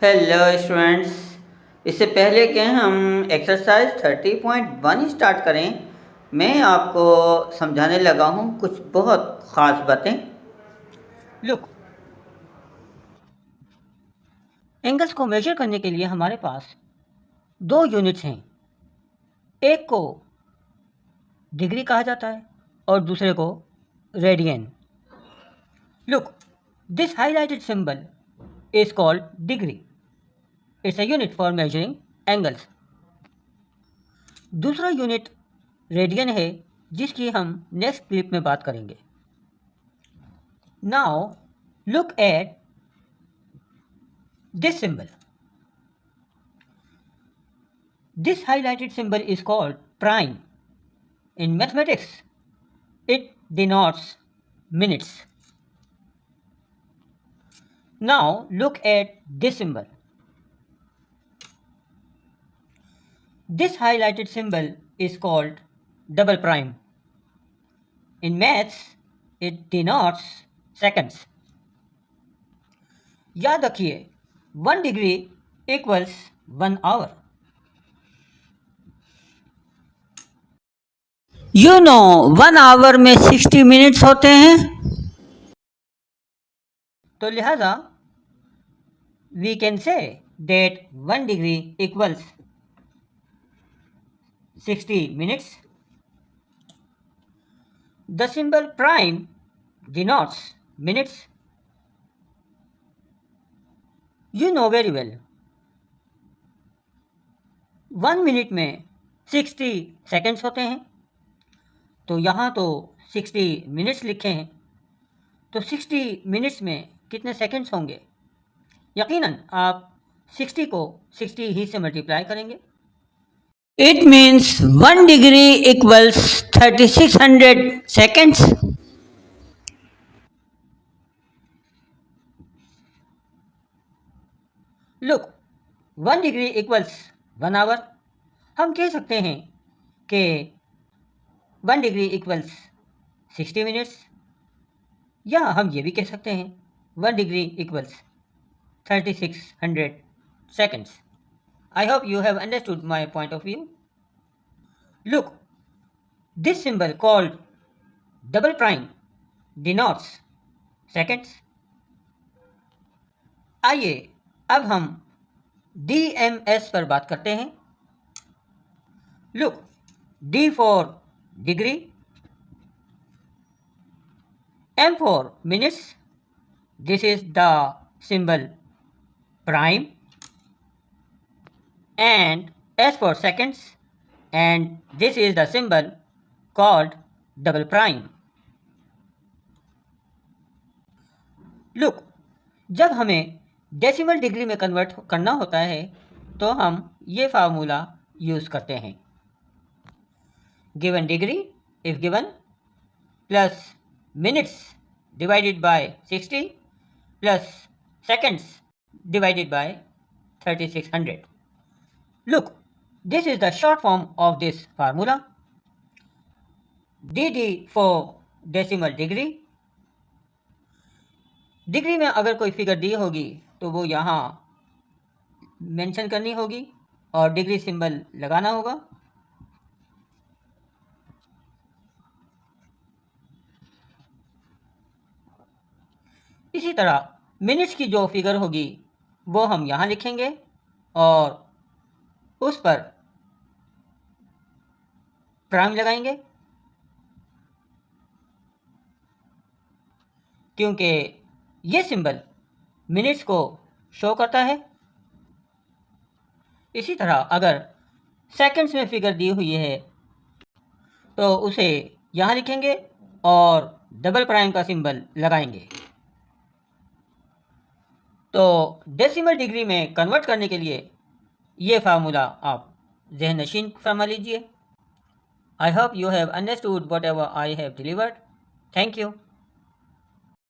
Hello students. इससे पहले कि हम एक्सरसाइज 30.1 स्टार्ट करें, मैं आपको समझाने लगा हूँ कुछ बहुत ख़ास बातें। लुक, एंगल्स को मेजर करने के लिए हमारे पास दो यूनिट्स हैं। एक को डिग्री कहा जाता है और दूसरे को radian. Look, this highlighted symbol is called degree. It's a unit for measuring angles. दूसरा यूनिट रेडियन है जिसकी हम नेक्स्ट क्लिप में बात करेंगे। Now look at this symbol. This highlighted symbol is called prime. In mathematics it denotes minutes. Now look at this symbol. This highlighted symbol is called double prime. In maths, it denotes seconds. याद रखिए 1 degree equals 1 hour. You know 1 hour में 60 minutes होते हैं, तो लिहाजा we can say that 1 degree equals 60 minutes. The symbol prime denotes minutes. You know very well 1 minute में 60 seconds होते हैं, तो यहाँ तो 60 मिनट्स लिखे हैं, तो 60 मिनट्स में कितने सेकेंड्स होंगे? यकीनन आप 60 को 60 ही से मल्टीप्लाई करेंगे. It means 1 degree equals 3600 seconds. Look, 1 degree equals 1 hour. हम कह सकते हैं कि 1 डिग्री इक्वल्स 60 मिनट्स, या हम ये भी कह सकते हैं 1 degree equals 3600 seconds. I hope you have understood my point of view. Look, this symbol called double prime denotes seconds. आइए अब हम DMS पर बात करते हैं. Look, D for degree, M for minutes, this is the symbol prime, and S for seconds, and this is the symbol called double prime. Look, जब हमें decimal degree में कन्वर्ट करना होता है तो हम ये फार्मूला यूज़ करते हैं. Given degree if given plus minutes divided by 60 plus seconds divided by 3600. Look, this is the short form of this formula. DD for decimal degree. Degree में अगर कोई फिगर दी होगी तो वो यहाँ मेंशन करनी होगी और डिग्री सिंबल लगाना होगा. इसी तरह मिनट्स की जो फिगर होगी वो हम यहाँ लिखेंगे और उस पर प्राइम लगाएंगे, क्योंकि ये सिंबल मिनट्स को शो करता है. इसी तरह अगर सेकंड्स में फिगर दी हुई है तो उसे यहाँ लिखेंगे और डबल प्राइम का सिंबल लगाएंगे. तो डेसिमल डिग्री में कन्वर्ट करने के लिए ये फार्मूला आप ज़हन नशीन फरमा लीजिए. I hope you have understood what ever I have delivered. Thank you.